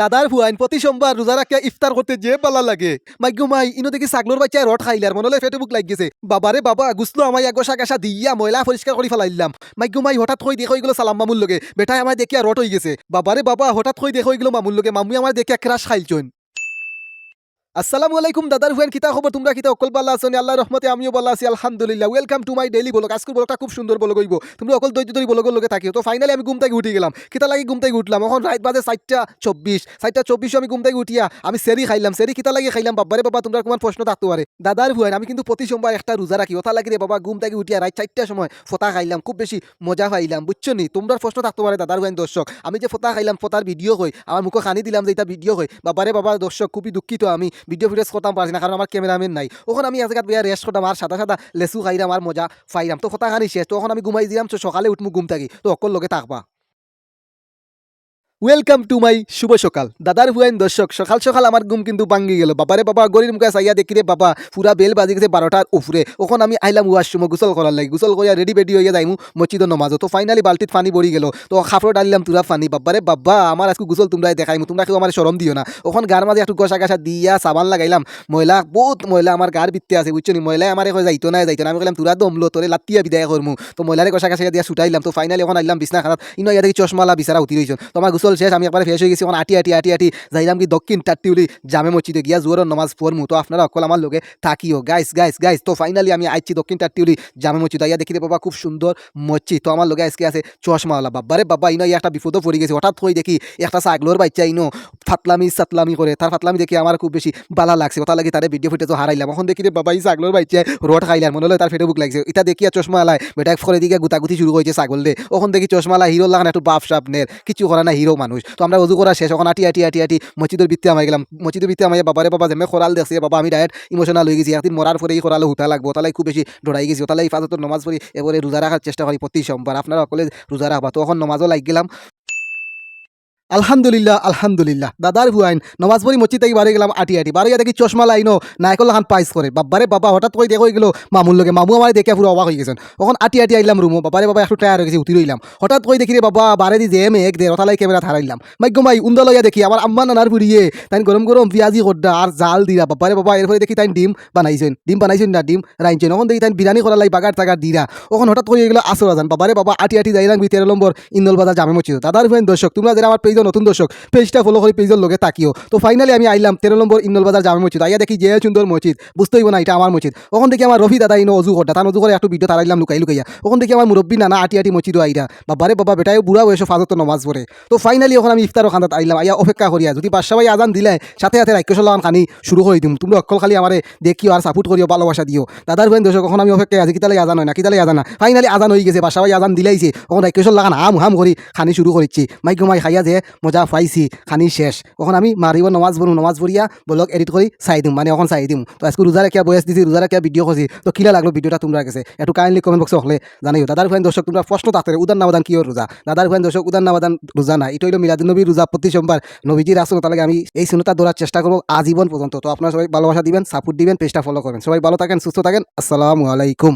দাদার ফুয়াইন প্রতি সোমবার রোজা রাখিয়া ইফতার করতে যে বালা লাগে মাইগো মাই ইনো দেখি ছাগলোর বাচ্চায় রট খাইলার মনে হলে ফেটে বুক লাগিয়েছে বাবারে বাবা গুসলো আমায় একগোসা গাছা দিয়া ময়লা পরিষ্কার করে ফেলাইলাম মাইগো মাই হঠাৎ কই দেখো এগুলো সালাম মামুর লগে বেটাই আমায় দেখিয়া রট হয়ে গেছে বাবারে বাবা হঠাৎ কই দেখো এগুলো মামুর লগে মামুই আমায় দেখিয়া ক্রাশ খাইলছন। আসসালামু আলাইকুম দাদার হুয়েন কিতা খবর তোমরা কিতা অকল বাল্লা আছেন আল্লাহর রহমতে আমিও বাল্লা আছি আলহামদুলিল্লাহ। Welcome to my daily blog. আজকের ব্লগটা খুব সুন্দর ব্লগ হইব, তোমরা অকল ধৈর্য ধরে ব্লগের লগে থাকিও। তো ফাইনালি আমি ঘুম থেকে উঠে গেলাম, কিতা লাগি ঘুম থেকে উঠলাম এখন রাত বাজে 4:24 আমি ঘুম থেকে উঠিয়া আমি সেরি খাইলাম। সেরি কিতা লাগি খাইলাম বাবারে বাবা তোমরা তোমার প্রশ্ন থাকতে পারে দাদার হুয়েন আমি কিন্তু প্রতি সোমবার একটা রোজা রাখি ওটা লাগি রে বাবা ঘুম থেকে উঠিয়া রাত 4টার সময় ফোতা খাইলাম, খুব বেশি মজা পাইলাম বুঝছো নি। তোমরা প্রশ্ন থাকতে পারে দাদার হুয়েন দর্শক আমি যে ফোতা খাইলাম ফোতার ভিডিও হই আমার মুখে খানি দিলাম যে এটা ভিডিও হই বাবারে বাবা দর্শক খুবই দুঃখিত আমি ভিডিও ফুটেজ করতাম পারছি না কারণ আমার ক্যামেরাম্যান নাই। ওখানে আমি আজকে বিয়া রেস্ট করতাম আর সাদা সাদা লেসু খাইলাম আর মজা ফাইলাম। তো কথা খানি শেষ, তখন আমি ঘুমাই দিলাম। তো সকালে উঠমু ঘুম থাকি তো অকল লগে থাকবা। ওয়েলকাম টু মাই শুভ সকাল দাদার হুয়াইন দর্শক সকাল সকাল আমার ঘুম কিন্তু ভাঙ্গি গেল বাবারে বাবা গরির মুখে চাইয়া দেখি রে বাবা পুরা বেল বাজি গেছে 12টার উপরে। ওখন আমি আইলাম ওয়াশরুমে গোসল করার লাগি, গোসল করিয়া রেডি বেডি হইয়া যাইমু মসজিদ নমাজও। তো ফাইনালি বালতিত পানি পড়ি গেল তো খাফড় ডালিলাম তুরা পানি বাবারে বাবা আমার আজকে গোসল তোমরাই দেখাইমু, তোমরা কেউ আমার শরম দিও না। ওখন গার মাঝে একটু গসা গাছা দিয়া সাবান লাগাইলাম, ময়লা বহুত ময়লা আমার গার ভিত্তে আছে বুঝছো নি। ময়লা আমার যাইতো না আমি কইলাম তুরা দমলো তোরে লাত্তিয়া বিদায় করমু। তো ময়লারে গসা গাছা দিয়া ছুটাইলাম। তো ফাইনালি এখন আইলাম বিছনা খানাত ইনো ইয়া দেখি চশমালা বিচারা উঠি রইছন। তো আমার গোসল শেষ, আমি একবার ফ্রেশ হয়ে গেছি। এখন আটি যাইলাম কি দক্ষিণ টাট্টিউলি জামে মসজিদে গিয়া জোরের নামাজ পড়মু। তো আপনারা অকল আমার লগে থাকিও গাইস। তো ফাইনালি আমি আইছি দক্ষিণ টাট্টিউলি জামে মসজিদ আইয়া দেখি বাবা খুব সুন্দর মসজিদ। তো আমার লগে আজকে আছে চশমাওয়ালা বাবারে বাবা ইনো একটা বিপদও পড়ে গেছে। হঠাৎ হয়ে দেখি একটা ছাগলোর বাচ্চা ইনো সাতলামি করে, তার ফাতলামি দেখি আমার খুব বেশি বালা লাগছে ওটা লাগে তারে ভিডিও ফুটেজও হারাইলাম। এখন দেখি বাবা এই ছাগলোর বাচ্চা রড খাইলাম মনে হলো তার ফেটে বুক লাগছে। এটা দেখিয়া চশমাওয়ালায় বেটা করে দিকে গুতাগুতি শুরু হয়েছে ছাগল দে। ওখান দেখি চশমালা হিরো লাগান একটু বাপ সাপ নের কিছু করে না হিরো মানুষ। তো আমরা উজু করা শেষ, এখন আটি মসজিদের ভিত্তি আমি গেলাম। মসজিদের ভিত্তি আমি বাবারে বাবা যেমন খরাল দেখছি বাবা আমি ডাইরেক্ট ইমোশনাল হয়ে গেছি। একদিন মরার পরে এই খরালে হুতা লাগবো তাহলে খুব বেশি ডরাই গেছি। তাহলে ইফাজতের নমাজ পড়ি এবারে রোজা রাখার চেষ্টা করি প্রতি সোমবার। আপনারা সকলে রোজা রাখবা। তো এখন নমাজও লাগ গেলাম আলহামদুলিল্লাহ দাদার হুয়াইন নমাজ পড়ি মসজিদ থেকে বাড়ি গেলাম বাড়িয়া দেখি চশমা লাইনো নাইকল খান পাইস করে বাবারে বাবা হঠাৎ করে দেখো গেলো মামুর লগে মামু আমার দেখে পুরো অবাক হয়ে গেছেন। এখন আইলাম রুমো বাবারে বাবা একটু টায়ার হয়ে গেছি উঠি রইলাম। হঠাৎ করে দেখি রে বাবা বারে দি যে এক দে রথালাই ক্যামেরা হারাইলাম মাইগো মাই উন্দা লইয়া দেখি আমার আম্মা নানার পুরিয়ে তাই গরম পিঁয়াজি করডা আর জাল দিরা বাবারে বাবা এরপরে দেখি তাই ডিম বানাইছেন না ডিম রাইনছেন। এখন দেখি তাই বিরিয়ানি করার লাই বাগার টাগার দিরা। ওখন হঠাৎ করে গেলো আসর আজান বাবারে বাবা যাইলাম 13 নম্বর ইন্দল বাজার জামে মসজিদ। দাদার হুয়াইন দর্শক তোমরা যারা আমার পেজ নতুন দর্শক পেজটা ফলো করে পেজের লগে তাকিও। তো ফাইনালি আমি আইলাম 13 নম্বর ইন্দল বাজার জামে মসজিদ আইয়া দেখি যে সুন্দর মসজিদ বুঝতেই না এটা আমার মসজিদ। ওখান দেখি আমার রফি দাদা ইনো অজু করটা তার অজু করে একটু ভিডিও তারাইলাম লুকাইয়া। ওখান দেখি আমার মুরব্বী নানা আটি মসজিদ আইরা বাবারে বাবা বেটায় বুড়া বয়সে ফাজত নমাজ পড়ে। তো ফাইনালি এখন আমি ইফতার খানাত আইলাম আইয়া অপেক্ষা করিয়া যদি বাদশা ভাই আজান দিলে সাথে সাথে রাক্ষসলান খানি শুরু করে দিম। তোমরা অকল খালি আমারে দেখিও আর সাপোর্ট করিও ভালোবাসা দিও দাদার ভাই দর্শক। এখন আমি অপেক্ষায় আছি কিতালে আজান হয় না কিতালে আজান না। ফাইনালি আজান হয়ে গেছে, বাদশা ভাই আজান দিলাইছে। এখন রাক্ষসল লাগান হাম করি খানি শুরু করেছি। মাইগো মাই খাইয়া যে মজা পাইছি খানি শেষ। এখন আমি মারিব নমাজ পড়িয়া ব্লগ এডিট করে চাই দিম মানে এখন চাই দিম। তো আজকে রোজা রাখিয়া বয়স দিছি রোজা রাখিয়া ভিডিও করছি। তো কিলা লাগলো ভিডিওটা তোমরা কাছে একটু কাইন্ডলি কমেন্ট বক্সে হলে জানাইও। দাদার ভাই দর্শক তোমরা প্রশ্ন থাকতে উদান নাবাদান কিয় রোজা দাদার ভাই দর্শক উদান নাবাদান রোজা না এটা হইলো মিলাদুন্নবী রোজা প্রতি সোমবার নবীজির আসল। তাহলে আমি এই সুন্নতটা ধরার চেষ্টা করবো আজীবন পর্যন্ত। তো আপনারা সবাই ভালোবাসা দিবেন সাপোর্ট দিবেন পেজটা ফলো করবেন। সবাই ভালো থাকেন সুস্থ থাকেন আসসালামু আলাইকুম।